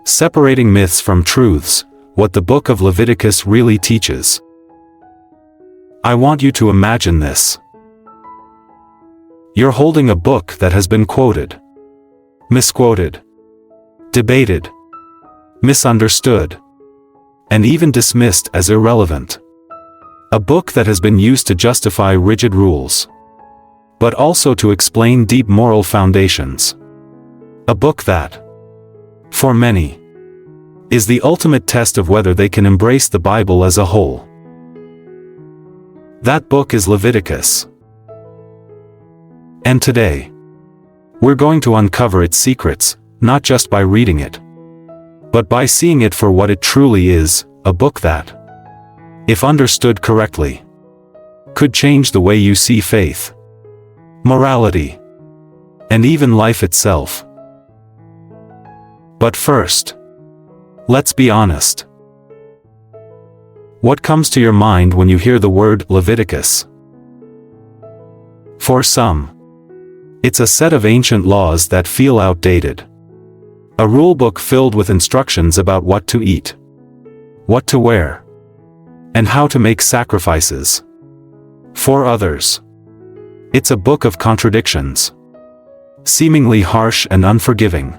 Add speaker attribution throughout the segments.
Speaker 1: Separating myths from truths, what the book of Leviticus really teaches. I want you to imagine this. You're holding a book that has been quoted, misquoted, debated, misunderstood, and even dismissed as irrelevant. A book that has been used to justify rigid rules, but also to explain deep moral foundations. A book that, for many, is the ultimate test of whether they can embrace the Bible as a whole. That book is Leviticus. And today, we're going to uncover its secrets, not just by reading it, but by seeing it for what it truly is, a book that, if understood correctly, could change the way you see faith, morality, and even life itself. But first, let's be honest. What comes to your mind when you hear the word Leviticus? For some, it's a set of ancient laws that feel outdated. A rulebook filled with instructions about what to eat, what to wear, and how to make sacrifices. For others, it's a book of contradictions, seemingly harsh and unforgiving.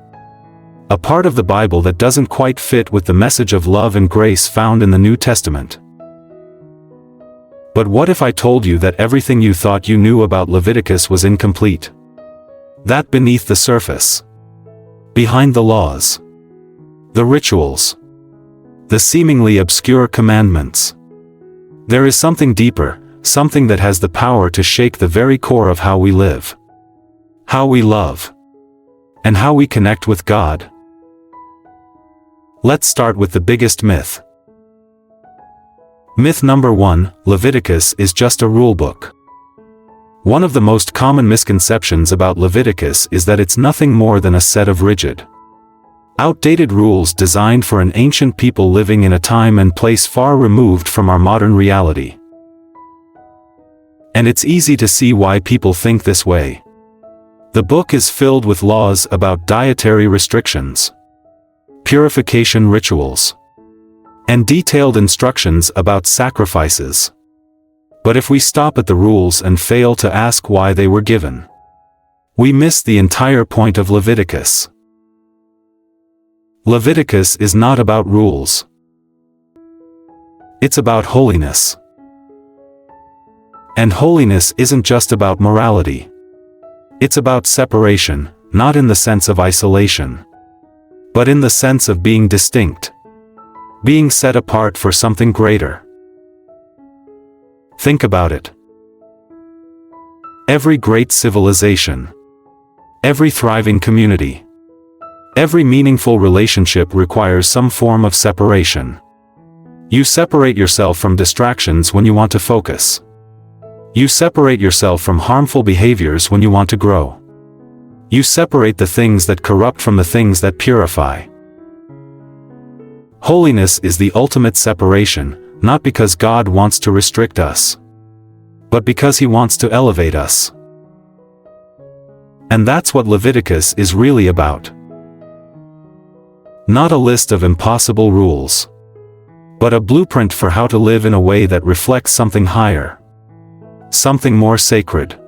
Speaker 1: A part of the Bible that doesn't quite fit with the message of love and grace found in the New Testament. But what if I told you that everything you thought you knew about Leviticus was incomplete? That beneath the surface, behind the laws, the rituals, the seemingly obscure commandments, there is something deeper, something that has the power to shake the very core of how we live, how we love, and how we connect with God. Let's start with the biggest myth. Myth number 1, Leviticus is just a rulebook. One of the most common misconceptions about Leviticus is that it's nothing more than a set of rigid, outdated rules designed for an ancient people living in a time and place far removed from our modern reality. And it's easy to see why people think this way. The book is filled with laws about dietary restrictions, purification rituals, and detailed instructions about sacrifices. But if we stop at the rules and fail to ask why they were given, we miss the entire point of Leviticus. Leviticus is not about rules. It's about holiness. And holiness isn't just about morality. It's about separation, not in the sense of isolation, but in the sense of being distinct, being set apart for something greater. Think about it. Every great civilization, every thriving community, every meaningful relationship requires some form of separation. You separate yourself from distractions when you want to focus. You separate yourself from harmful behaviors when you want to grow. You separate the things that corrupt from the things that purify. Holiness is the ultimate separation, not because God wants to restrict us, but because He wants to elevate us. And that's what Leviticus is really about. Not a list of impossible rules, but a blueprint for how to live in a way that reflects something higher, something more sacred.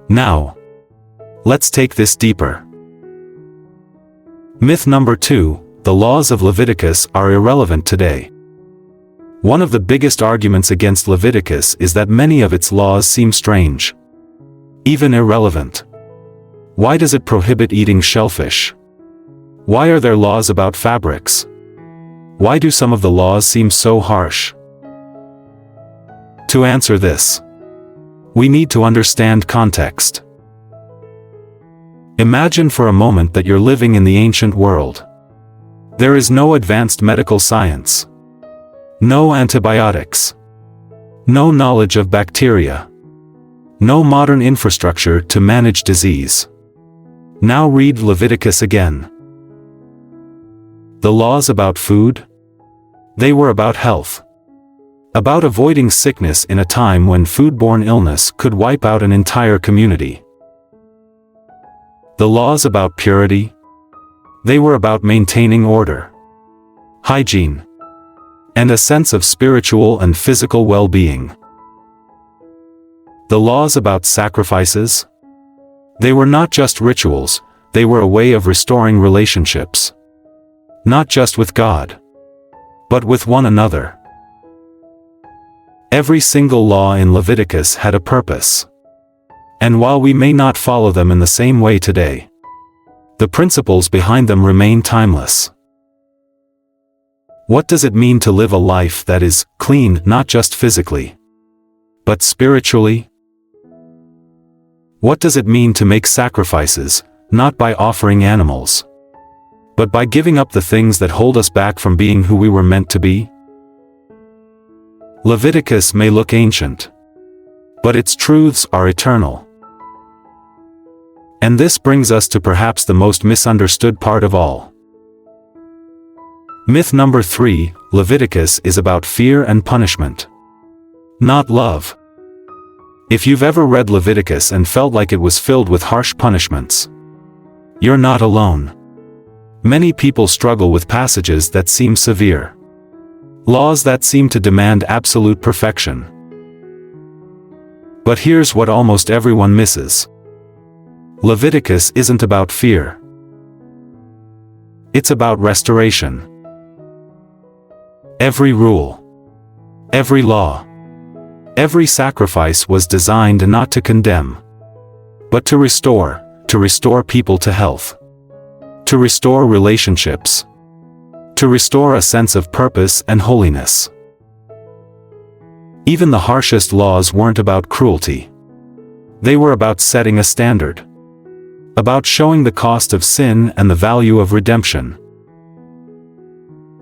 Speaker 1: Now, let's take this deeper. Myth number 2, the laws of Leviticus are irrelevant today. One of the biggest arguments against Leviticus is that many of its laws seem strange, even irrelevant. Why does it prohibit eating shellfish? Why are there laws about fabrics? Why do some of the laws seem so harsh? To answer this, we need to understand context. Imagine for a moment that you're living in the ancient world. There is no advanced medical science, no antibiotics, no knowledge of bacteria, no modern infrastructure to manage disease. Now read Leviticus again. The laws about food? They were about health. About avoiding sickness in a time when foodborne illness could wipe out an entire community. The laws about purity? They were about maintaining order, hygiene, and a sense of spiritual and physical well-being. The laws about sacrifices? They were not just rituals, they were a way of restoring relationships. Not just with God, but with one another. Every single law in Leviticus had a purpose. And while we may not follow them in the same way today, the principles behind them remain timeless. What does it mean to live a life that is clean not just physically, but spiritually? What does it mean to make sacrifices, not by offering animals, but by giving up the things that hold us back from being who we were meant to be? Leviticus may look ancient, but its truths are eternal. And this brings us to perhaps the most misunderstood part of all. Myth number 3, Leviticus is about fear and punishment, not love. If you've ever read Leviticus and felt like it was filled with harsh punishments, you're not alone. Many people struggle with passages that seem severe, laws that seem to demand absolute perfection. But here's what almost everyone misses. Leviticus isn't about fear. It's about restoration. Every rule, every law, every sacrifice was designed not to condemn, but to restore people to health, to restore relationships, to restore a sense of purpose and holiness. Even the harshest laws weren't about cruelty. They were about setting a standard, about showing the cost of sin and the value of redemption.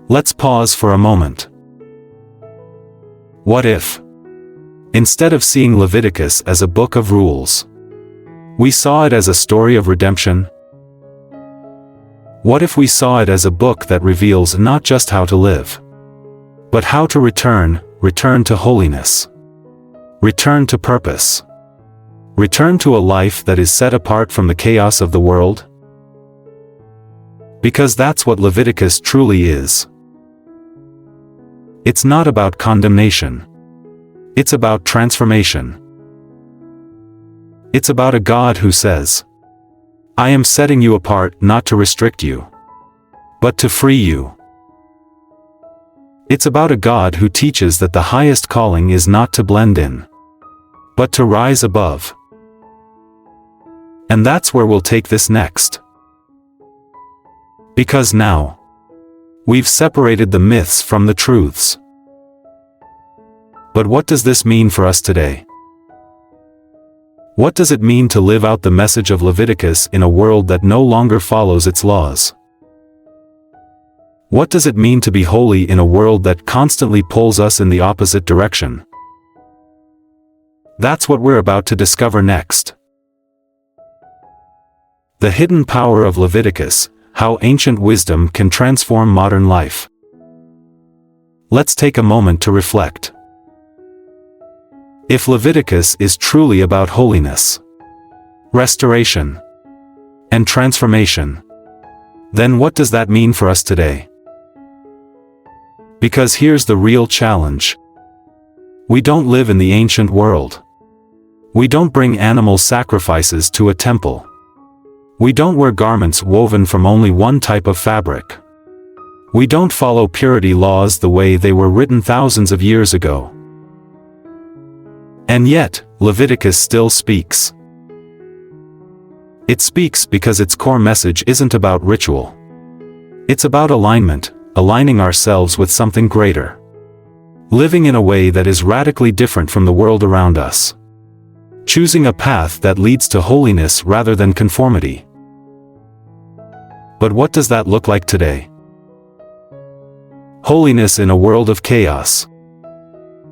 Speaker 1: Let's pause for a moment. What if, instead of seeing Leviticus as a book of rules, we saw it as a story of redemption? What if we saw it as a book that reveals not just how to live, but how to return to holiness, return to purpose, return to a life that is set apart from the chaos of the world? Because that's what Leviticus truly is. It's not about condemnation. It's about transformation. It's about a God who says, I am setting you apart not to restrict you, but to free you. It's about a God who teaches that the highest calling is not to blend in, but to rise above. And that's where we'll take this next. Because now, we've separated the myths from the truths. But what does this mean for us today? What does it mean to live out the message of Leviticus in a world that no longer follows its laws? What does it mean to be holy in a world that constantly pulls us in the opposite direction? That's what we're about to discover next. The hidden power of Leviticus, how ancient wisdom can transform modern life. Let's take a moment to reflect. If Leviticus is truly about holiness, restoration, and transformation, then what does that mean for us today? Because here's the real challenge. We don't live in the ancient world. We don't bring animal sacrifices to a temple. We don't wear garments woven from only one type of fabric. We don't follow purity laws the way they were written thousands of years ago. And yet, Leviticus still speaks. It speaks because its core message isn't about ritual. It's about alignment, aligning ourselves with something greater. Living in a way that is radically different from the world around us. Choosing a path that leads to holiness rather than conformity. But what does that look like today? Holiness in a world of chaos.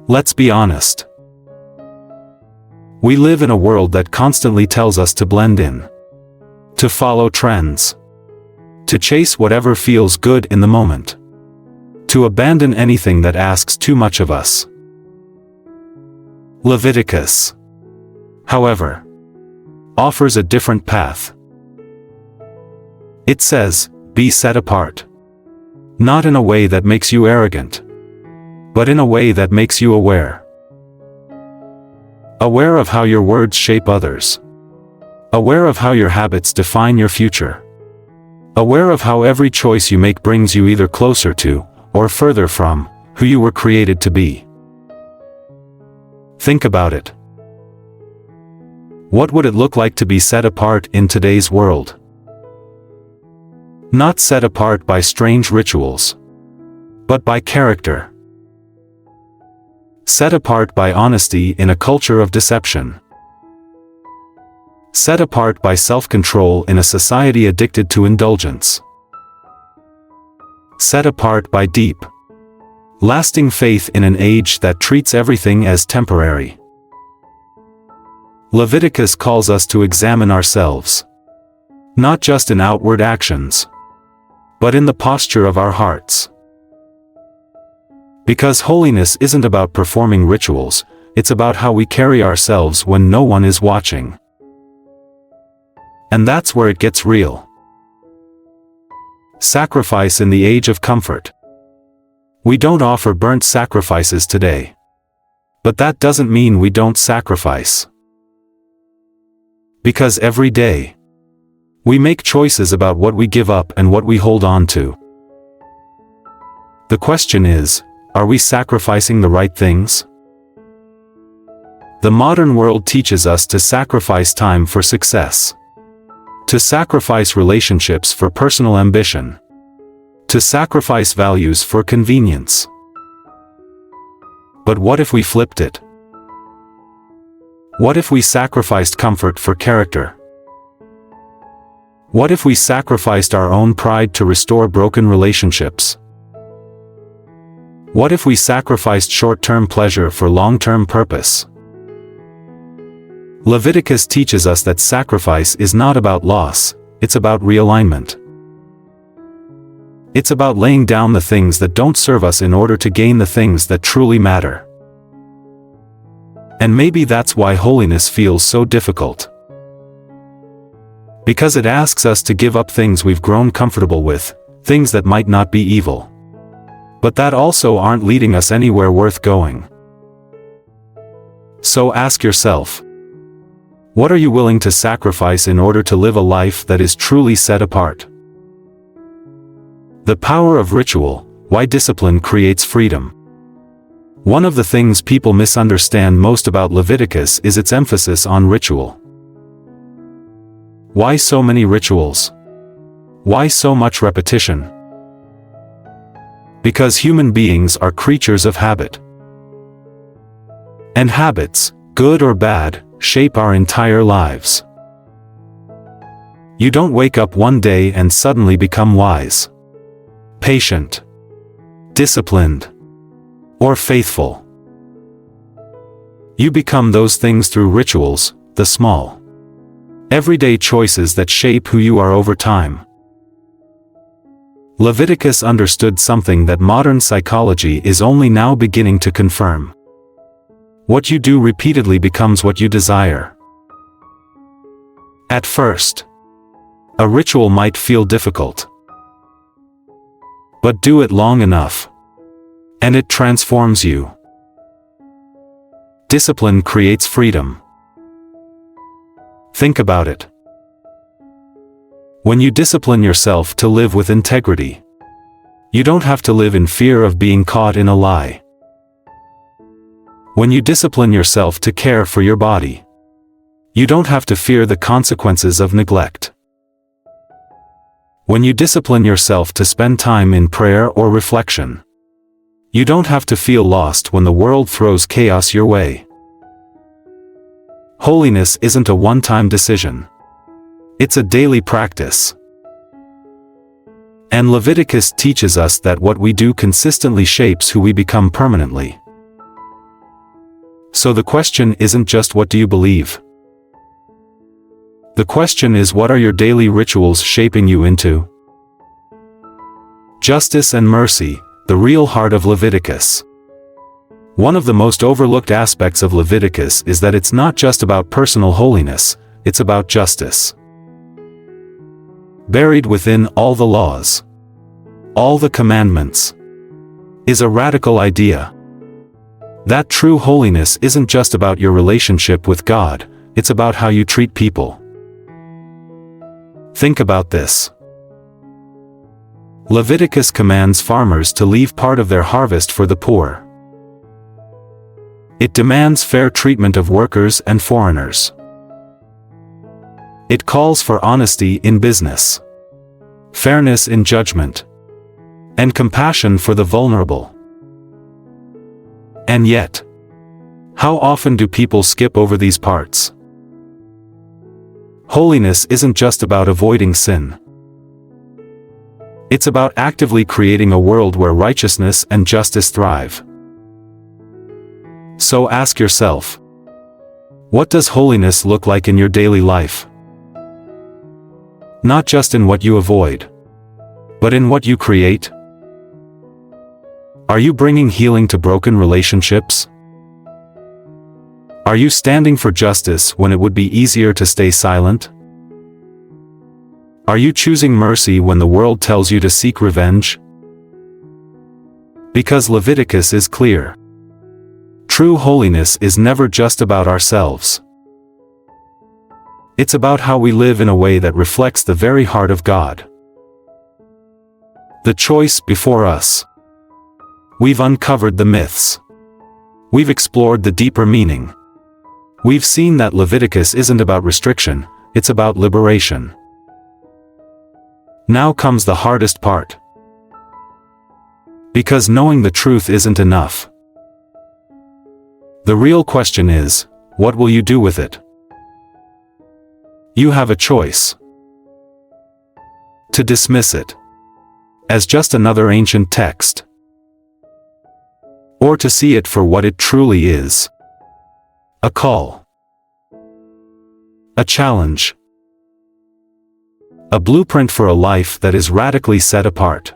Speaker 1: Let's be honest. We live in a world that constantly tells us to blend in, to follow trends, to chase whatever feels good in the moment, to abandon anything that asks too much of us. Leviticus, however, offers a different path. It says, Be set apart. Not in a way that makes you arrogant, but in a way that makes you aware. Aware of how your words shape others. Aware of how your habits define your future. Aware of how every choice you make brings you either closer to, or further from, who you were created to be. Think about it. What would it look like to be set apart in today's world? Not set apart by strange rituals, but by character. Set apart by honesty in a culture of deception. Set apart by self-control in a society addicted to indulgence. Set apart by deep, lasting faith in an age that treats everything as temporary. Leviticus calls us to examine ourselves, not just in outward actions, but in the posture of our hearts. Because holiness isn't about performing rituals, it's about how we carry ourselves when no one is watching. And that's where it gets real. Sacrifice in the age of comfort. We don't offer burnt sacrifices today. But that doesn't mean we don't sacrifice. Because every day, we make choices about what we give up and what we hold on to. The question is, are we sacrificing the right things? The modern world teaches us to sacrifice time for success. To sacrifice relationships for personal ambition. To sacrifice values for convenience. But what if we flipped it? What if we sacrificed comfort for character? What if we sacrificed our own pride to restore broken relationships? What if we sacrificed short-term pleasure for long-term purpose? Leviticus teaches us that sacrifice is not about loss, it's about realignment. It's about laying down the things that don't serve us in order to gain the things that truly matter. And maybe that's why holiness feels so difficult. Because it asks us to give up things we've grown comfortable with, things that might not be evil, but that also aren't leading us anywhere worth going. So ask yourself, what are you willing to sacrifice in order to live a life that is truly set apart? The power of ritual, why discipline creates freedom. One of the things people misunderstand most about Leviticus is its emphasis on ritual. Why so many rituals? Why so much repetition? Because human beings are creatures of habit. And habits, good or bad, shape our entire lives. You don't wake up one day and suddenly become wise, patient, disciplined, or faithful. You become those things through rituals, the small, everyday choices that shape who you are over time. Leviticus understood something that modern psychology is only now beginning to confirm. What you do repeatedly becomes what you desire. At first, a ritual might feel difficult. But do it long enough, and it transforms you. Discipline creates freedom. Think about it. When you discipline yourself to live with integrity, you don't have to live in fear of being caught in a lie. When you discipline yourself to care for your body, you don't have to fear the consequences of neglect. When you discipline yourself to spend time in prayer or reflection, you don't have to feel lost when the world throws chaos your way. Holiness isn't a one-time decision. It's a daily practice. And Leviticus teaches us that what we do consistently shapes who we become permanently. So the question isn't just what do you believe? The question is, what are your daily rituals shaping you into? Justice and mercy, the real heart of Leviticus. One of the most overlooked aspects of Leviticus is that it's not just about personal holiness, it's about justice. buried within all the laws, all the commandments, is a radical idea. That true holiness isn't just about your relationship with God, it's about how you treat people. Think about this. Leviticus commands farmers to leave part of their harvest for the poor. It demands fair treatment of workers and foreigners. It calls for honesty in business, fairness in judgment, and compassion for the vulnerable. And yet, how often do people skip over these parts? Holiness isn't just about avoiding sin. It's about actively creating a world where righteousness and justice thrive. So ask yourself, what does holiness look like in your daily life? Not just in what you avoid, but in what you create. Are you bringing healing to broken relationships? Are you standing for justice when it would be easier to stay silent? Are you choosing mercy when the world tells you to seek revenge? Because Leviticus is clear. True holiness is never just about ourselves. It's about how we live in a way that reflects the very heart of God. The choice before us. We've uncovered the myths. We've explored the deeper meaning. We've seen that Leviticus isn't about restriction, it's about liberation. Now comes the hardest part. Because knowing the truth isn't enough. The real question is, what will you do with it? You have a choice. To dismiss it as just another ancient text, or to see it for what it truly is. A call. A challenge. A blueprint for a life that is radically set apart.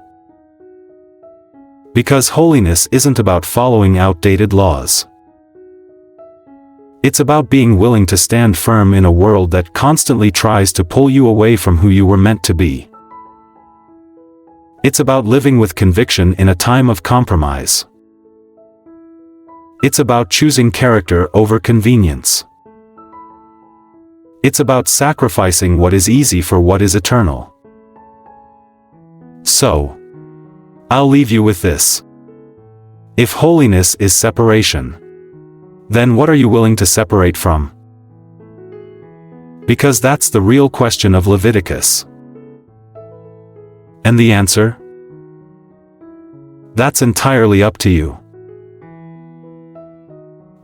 Speaker 1: Because holiness isn't about following outdated laws. It's about being willing to stand firm in a world that constantly tries to pull you away from who you were meant to be. It's about living with conviction in a time of compromise. It's about choosing character over convenience. It's about sacrificing what is easy for what is eternal. So, I'll leave you with this. If holiness is separation, then what are you willing to separate from? Because that's the real question of Leviticus. And the answer? That's entirely up to you.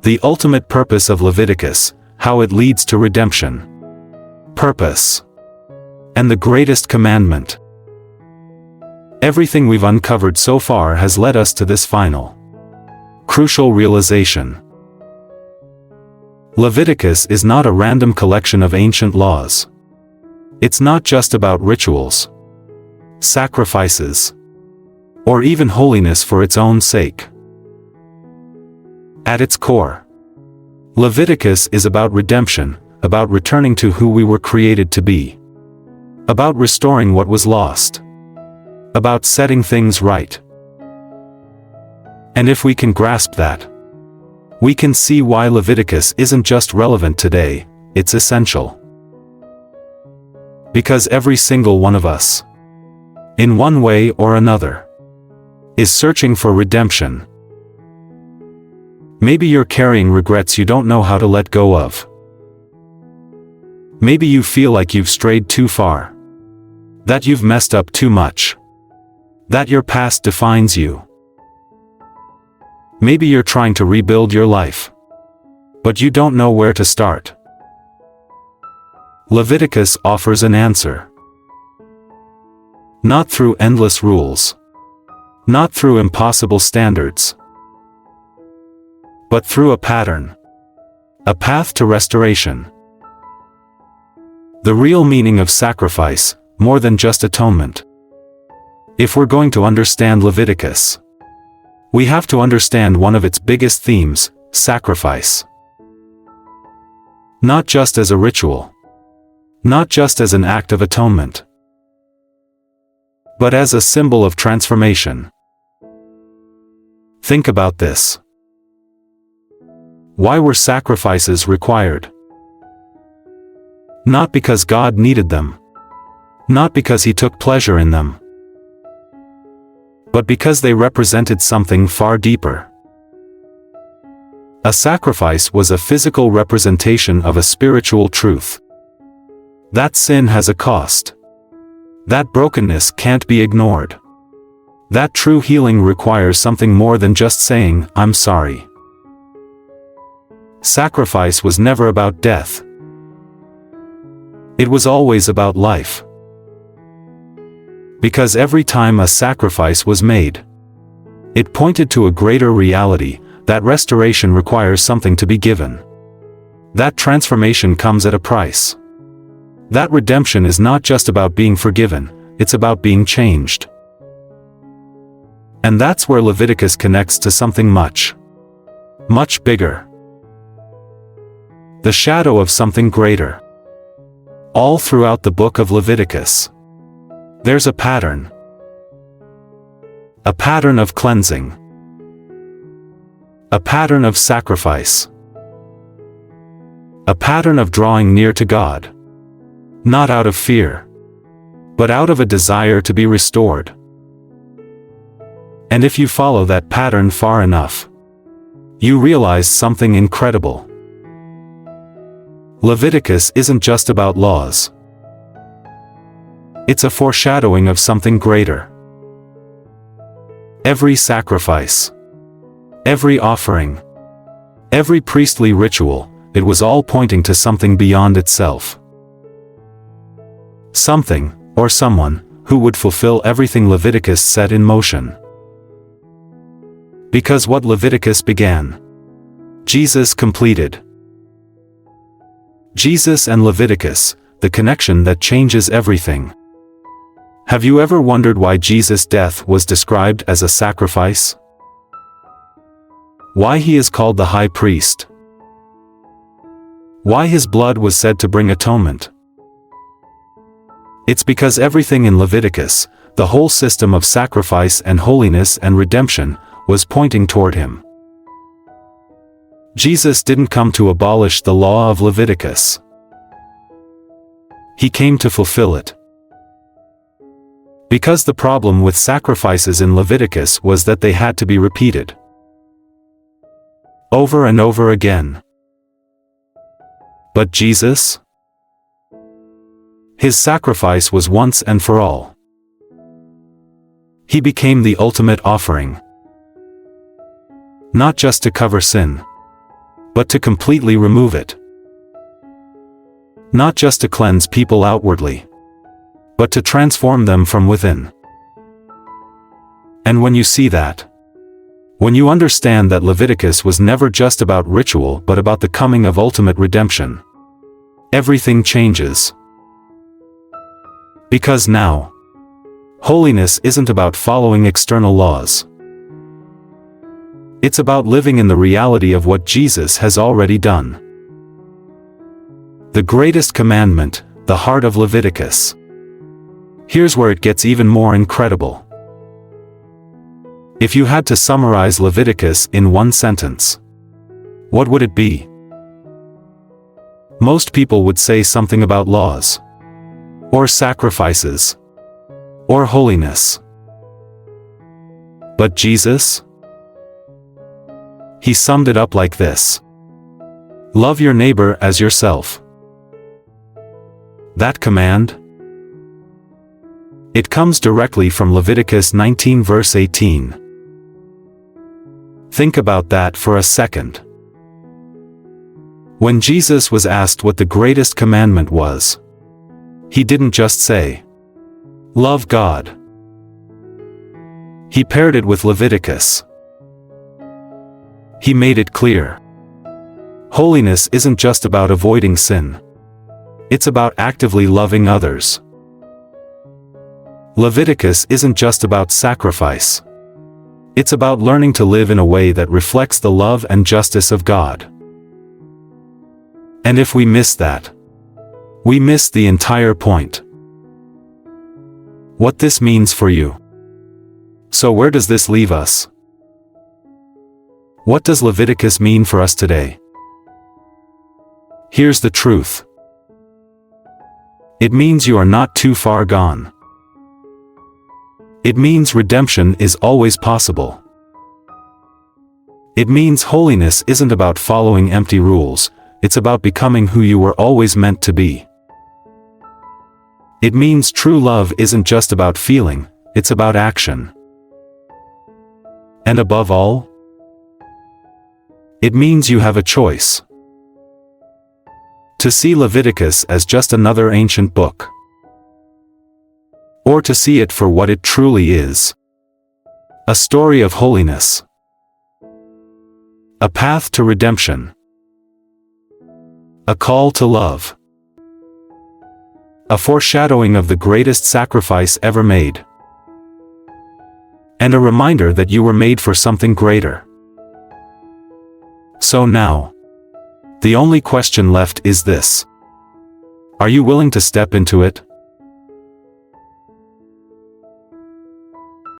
Speaker 1: The ultimate purpose of Leviticus, how it leads to redemption. Purpose. And the greatest commandment. Everything we've uncovered so far has led us to this final, crucial realization. Leviticus is not a random collection of ancient laws. It's not just about rituals, sacrifices, or even holiness for its own sake. At its core, Leviticus is about redemption, about returning to who we were created to be, about restoring what was lost, about setting things right. And if we can grasp that, we can see why Leviticus isn't just relevant today, it's essential. Because every single one of us, in one way or another, is searching for redemption. Maybe you're carrying regrets you don't know how to let go of. Maybe you feel like you've strayed too far, that you've messed up too much, that your past defines you. Maybe you're trying to rebuild your life, but you don't know where to start. Leviticus offers an answer. Not through endless rules, not through impossible standards, but through a pattern, a path to restoration. The real meaning of sacrifice, more than just atonement. If we're going to understand Leviticus, we have to understand one of its biggest themes, sacrifice. Not just as a ritual, not just as an act of atonement, but as a symbol of transformation. Think about this. Why were sacrifices required? Not because God needed them. Not because He took pleasure in them. But because they represented something far deeper. A sacrifice was a physical representation of a spiritual truth. That sin has a cost. That brokenness can't be ignored. That true healing requires something more than just saying, "I'm sorry." Sacrifice was never about death. It was always about life. Because every time a sacrifice was made, it pointed to a greater reality, that restoration requires something to be given. That transformation comes at a price. That redemption is not just about being forgiven, it's about being changed. And that's where Leviticus connects to something much, much bigger. The shadow of something greater. All throughout the book of Leviticus, there's a pattern. A pattern of cleansing. A pattern of sacrifice. A pattern of drawing near to God. Not out of fear, but out of a desire to be restored. And if you follow that pattern far enough, you realize something incredible. Leviticus isn't just about laws. It's a foreshadowing of something greater. Every sacrifice, every offering, every priestly ritual, it was all pointing to something beyond itself. Something, or someone, who would fulfill everything Leviticus set in motion. Because what Leviticus began, Jesus completed. Jesus and Leviticus, the connection that changes everything. Have you ever wondered why Jesus' death was described as a sacrifice? Why He is called the high priest? Why His blood was said to bring atonement? It's because everything in Leviticus, the whole system of sacrifice and holiness and redemption, was pointing toward Him. Jesus didn't come to abolish the law of Leviticus. He came to fulfill it. Because the problem with sacrifices in Leviticus was that they had to be repeated. Over and over again. But Jesus? His sacrifice was once and for all. He became the ultimate offering. Not just to cover sin, but to completely remove it. Not just to cleanse people outwardly, but to transform them from within. And when you see that, when you understand that Leviticus was never just about ritual but about the coming of ultimate redemption, everything changes. Because now, holiness isn't about following external laws. It's about living in the reality of what Jesus has already done. The greatest commandment, the heart of Leviticus. Here's where it gets even more incredible. If you had to summarize Leviticus in one sentence, what would it be? Most people would say something about laws, or sacrifices, or holiness. But Jesus? He summed it up like this: love your neighbor as yourself. That command? It comes directly from Leviticus 19 verse 18. Think about that for a second. When Jesus was asked what the greatest commandment was, He didn't just say, "Love God." He paired it with Leviticus. He made it clear. Holiness isn't just about avoiding sin. It's about actively loving others. Leviticus isn't just about sacrifice. It's about learning to live in a way that reflects the love and justice of God. And if we miss that, we miss the entire point. what this means for you. So where does this leave us? What does Leviticus mean for us today? Here's the truth. It means you are not too far gone. It means redemption is always possible. It means holiness isn't about following empty rules, it's about becoming who you were always meant to be. It means true love isn't just about feeling, it's about action. And above all, it means you have a choice. To see Leviticus as just another ancient book, or to see it for what it truly is. A story of holiness. A path to redemption. A call to love. A foreshadowing of the greatest sacrifice ever made. And a reminder that you were made for something greater. So now, the only question left is this. Are you willing to step into it?